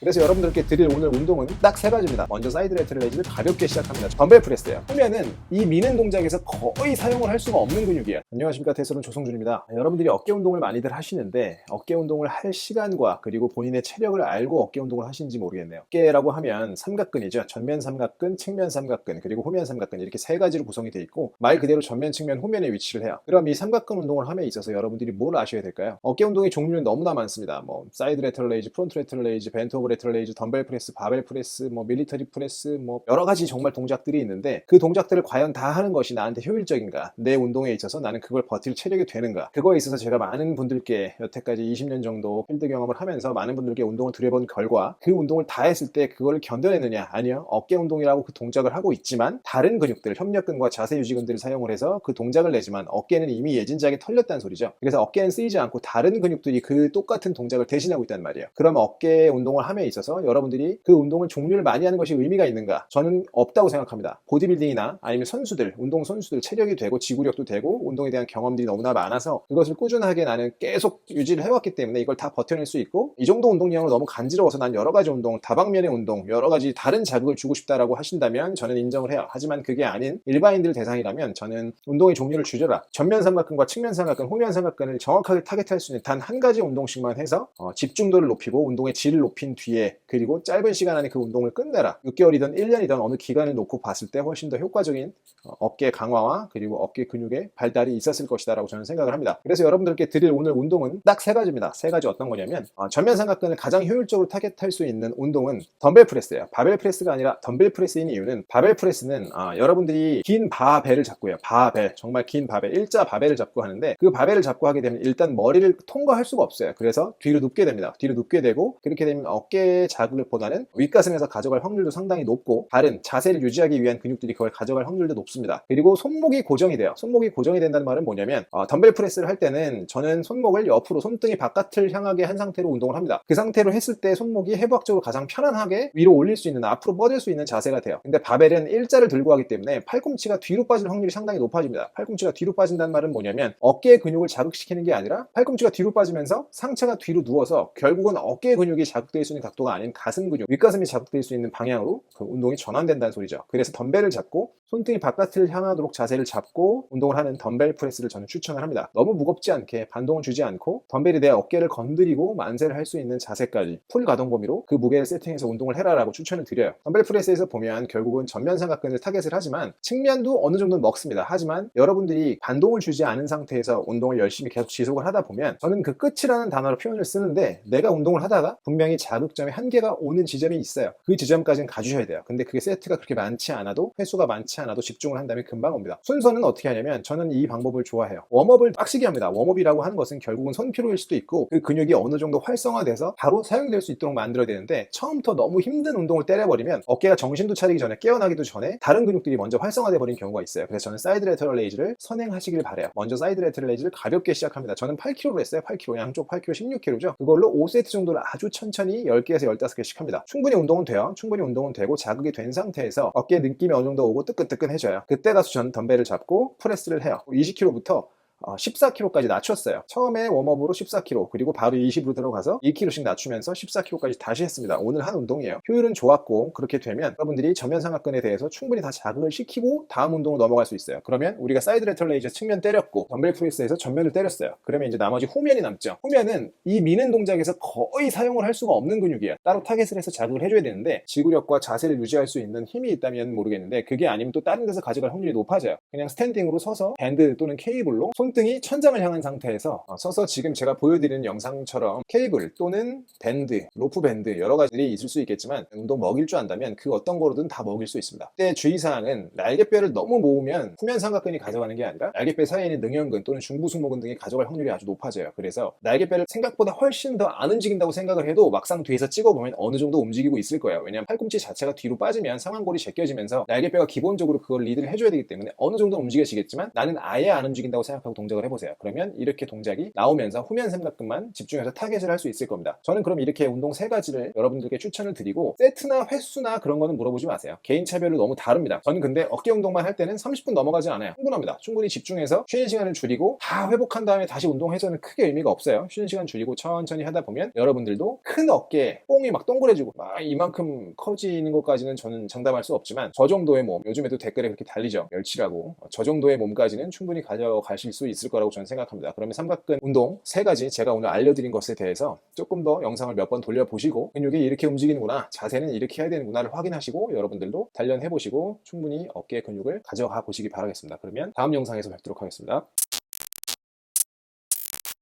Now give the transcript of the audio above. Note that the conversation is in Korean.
그래서 여러분들께 드릴 오늘 운동은 딱 세 가지입니다. 먼저 사이드 레터럴 레이즈를 가볍게 시작합니다. 덤벨 프레스예요. 보면은 이 미는 동작에서 거의 사용을 할 수가 없는 근육이에요. 안녕하십니까, 테스론 조성준입니다. 여러분들이 어깨 운동을 많이들 하시는데 어깨 운동을 할 시간과 그리고 본인의 체력을 알고 어깨 운동을 하시는지 모르겠네요. 어깨라고 하면 삼각근이죠. 전면 삼각근, 측면 삼각근, 그리고 후면 삼각근, 이렇게 세 가지로 구성이 되어 있고 말 그대로 전면, 측면, 후면에 위치를 해요. 그럼 이 삼각근 운동을 함에 있어서 여러분들이 뭘 아셔야 될까요? 어깨 운동의 종류는 너무나 많습니다. 뭐 사이드 레터럴 레이즈, 프론트 레터럴 레이즈, 벤트 오버 레터럴 레이즈, 덤벨 프레스, 바벨 프레스, 뭐 밀리터리 프레스, 뭐 여러 가지 정말 동작들이 있는데 그 동작들을 과연 다 하는 것이 나한테 효율적인가? 내 운동에 있어서 나는 그걸 버틸 체력이 되는가? 그거에 있어서 제가 많은 분들께 여태까지 20년 정도 필드 경험을 하면서 많은 분들께 운동을 드려본 결과 그 운동을 다 했을 때 그걸 견뎌내느냐? 아니요. 어깨 운동이라고 그 동작을 하고 있지만 다른 근육들, 협력근과 자세 유지근들을 사용을 해서 그 동작을 내지만 어깨는 이미 예진작에 털렸다는 소리죠. 그래서 어깨는 쓰이지 않고 다른 근육들이 그 똑같은 동작을 대신하고 있단 말이에요. 그럼 어깨 운동을 함에 있어서 여러분들이 그 운동을 종류를 많이 하는 것이 의미가 있는가? 저는 없다고 생각합니다. 보디빌딩이나 아니면 선수들, 운동 선수들 체력이 되고 지구력도 되고 운동에 대한 경험들이 너무나 많아서 그것을 꾸준하게 나는 계속 유지를 해왔기 때문에 이걸 다 버텨낼 수 있고 이 정도 운동량으로 너무 간지러워서 난 여러 가지 운동, 다방면의 운동, 여러 가지 다른 자극을 주고 싶다라고 하신다면 저는 인정을 해요. 하지만 그게 아닌 일반인들 대상이라면 저는 운동의 종류를 줄여라. 전면 삼각근과 측면 삼각근, 후면 삼각근을 정확하게 타겟할 수 있는 단 한 가지 운동씩만 해서 집중도를 높이고 운동의 질을 높인 뒤에 그리고 짧은 시간 안에 그 운동을 끝내라. 6개월이든 1년이든 어느 기간을 놓고 봤을 때 훨씬 더 효과적인 어깨 강화와 그리고 어깨 근육의 발달이 있었을 것이다 라고 저는 생각을 합니다. 그래서 여러분들께 드릴 오늘 운동은 딱 세 가지입니다. 세 가지 어떤 거냐면 전면 삼각근을 가장 효율적으로 타겟할 수 있는 운동은 덤벨 프레스예요. 바벨 프레스가 아니라 덤벨 프레스인 이유는 바벨 프레스는 여러분들이 긴 바벨을 잡고 해요. 바벨, 정말 긴 바벨, 일자 바벨을 잡고 하는데 그 바벨을 잡고 하게 되면 일단 머리를 통과할 수가 없어요. 그래서 뒤로 눕게 됩니다. 뒤로 눕게 되고 그렇게 되면 어깨 자극보다는 윗가슴에서 가져갈 확률도 상당히 높고 다른 자세를 유지하기 위한 근육들이 그걸 가져갈 확률도 높습니다. 그리고 손목이 고정이 돼요. 손목이 고정이 된다는 말은 뭐냐면 덤벨 프레스를 할 때는 저는 손목을 옆으로 손등이 바깥을 향하게 한 상태로 운동을 합니다. 그 상태로 했을 때 손목이 해부학적으로 가장 편안하게 위로 올릴 수 있는 앞으로 뻗을 수 있는 자세가 돼요. 근데 바벨은 일자를 들고 하기 때문에 팔꿈치가 뒤로 빠질 확률이 상당히 높아집니다. 팔꿈치가 뒤로 빠진다는 말은 뭐냐면 어깨의 근육을 자극시키는 게 아니라 팔꿈치가 뒤로 빠지면서 상체가 뒤로 누워서 결국은 어깨 근육이 자극될 수 있는 각도가 아닌 가슴 근육, 윗가슴이 자극될 수 있는 방향으로 그 운동이 전환된다는 소리죠. 그래서 덤벨을 잡고 손등이 바깥을 향하도록 자세를 잡고 운동을 하는 덤벨 프레스를 저는 추천을 합니다. 너무 무겁지 않게 반동을 주지 않고 덤벨이 내 어깨를 건드리고 만세를 할 수 있는 자세까지 풀 가동 범위로 그 무게를 세팅해서 운동을 해라라고 추천을 드려요. 덤벨 프레스에서 보면 결국은 전면 삼각근을 타겟을 하지만 측면도 어느 정도는 먹습니다. 하지만 여러분들이 반동을 주지 않은 상태에서 운동을 열심히 계속 지속을 하다 보면 저는 그 끝이라는 단어로 표현을 쓰는데 내가 운동을 하다가 분명히 자극점의 한계가 오는 지점이 있어요. 그 지점까지는 가주셔야 돼요. 근데 그게 세트가 그렇게 많지 않아도 횟수가 많지 않아도 집중을 한다면 금방 옵니다. 순서는 어떻게 하냐면 저는 이 방법을 좋아해요. 웜업을 빡시게 합니다. 웜업이라고 하는 것은 결국은 손피로일 수도 있고 그 근육이 어느 정도 활성화돼서 바로 사용될 수 있도록 만들어야 되는데 처음부터 너무 힘든 운동을 때려버리면 어깨가 정신도 차리기 전에 깨어나기도 전에 다른 근육들이 먼저 활성화돼 버린 경우가 있어요. 그래서 저는 사이드 레터럴 레이즈를 선행하시길 바래요. 먼저 사이드 레터럴 레이즈를 가볍게 시작합니다. 저는 8kg로 했어요. 8kg, 양쪽 8kg, 16kg죠. 그걸로 5세트 정도를 아주 천천히 10개에서 15개씩 합니다. 충분히 운동은 돼요. 충분히 운동은 되고 자극이 된 상태에서 어깨에 느낌이 어느 정도 오고 뜨끈뜨끈해져요. 그때 가서 저는 덤벨을 잡고 프레스를 해요. 20kg부터 14kg까지 낮췄어요. 처음에 웜업으로 14kg 그리고 바로 20으로 들어가서 2kg씩 낮추면서 14kg까지 다시 했습니다. 오늘 한 운동이에요. 효율은 좋았고 그렇게 되면 여러분들이 전면 삼각근에 대해서 충분히 다 자극을 시키고 다음 운동으로 넘어갈 수 있어요. 그러면 우리가 사이드 레터럴 레이즈 측면 때렸고 덤벨 프레스에서 전면을 때렸어요. 그러면 이제 나머지 후면이 남죠. 후면은 이 미는 동작에서 거의 사용을 할 수가 없는 근육이에요. 따로 타겟을 해서 자극을 해줘야 되는데 지구력과 자세를 유지할 수 있는 힘이 있다면 모르겠는데 그게 아니면 또 다른 데서 가져갈 확률이 높아져요. 그냥 스탠딩으로 서서 밴드 또는 케이블로 손등이 천장을 향한 상태에서 서서 지금 제가 보여드리는 영상처럼 케이블 또는 밴드, 로프 밴드 여러 가지들이 있을 수 있겠지만 운동 먹일 줄 안다면 그 어떤 거로든 다 먹일 수 있습니다. 그때 주의사항은 날개뼈를 너무 모으면 후면 삼각근이 가져가는 게 아니라 날개뼈 사이에 있는 능형근 또는 중부승모근 등이 가져갈 확률이 아주 높아져요. 그래서 날개뼈를 생각보다 훨씬 더 안 움직인다고 생각을 해도 막상 뒤에서 찍어보면 어느 정도 움직이고 있을 거예요. 왜냐하면 팔꿈치 자체가 뒤로 빠지면 상완골이 제껴지면서 날개뼈가 기본적으로 그걸 리드를 해줘야 되기 때문에 어느 정도 움직여지겠지만 나는 아예 안 움직인다고 생각하고 동작을 해보세요. 그러면 이렇게 동작이 나오면서 후면 삼각근만 집중해서 타겟을 할 수 있을 겁니다. 저는 그럼 이렇게 운동 3가지를 여러분들께 추천을 드리고 세트나 횟수나 그런 거는 물어보지 마세요. 개인 차별로 너무 다릅니다. 저는 근데 어깨 운동만 할 때는 30분 넘어가지 않아요. 충분합니다. 충분히 집중해서 쉬는 시간을 줄이고 다 회복한 다음에 다시 운동해서는 크게 의미가 없어요. 쉬는 시간 줄이고 천천히 하다 보면 여러분들도 큰 어깨 뽕이 막 동그래지고 막 이만큼 커지는 것까지는 저는 장담할 수 없지만 저 정도의 몸, 요즘에도 댓글에 그렇게 달리죠. 멸치라고. 저 정도의 몸까지는 충분히 가져가실 수 있을 거라고 저는 생각합니다. 그러면 삼각근 운동 3가지 제가 오늘 알려드린 것에 대해서 조금 더 영상을 몇 번 돌려보시고 근육이 이렇게 움직이는구나, 자세는 이렇게 해야 되는구나를 확인하시고 여러분들도 단련해보시고 충분히 어깨 근육을 가져가 보시기 바라겠습니다. 그러면 다음 영상에서 뵙도록 하겠습니다.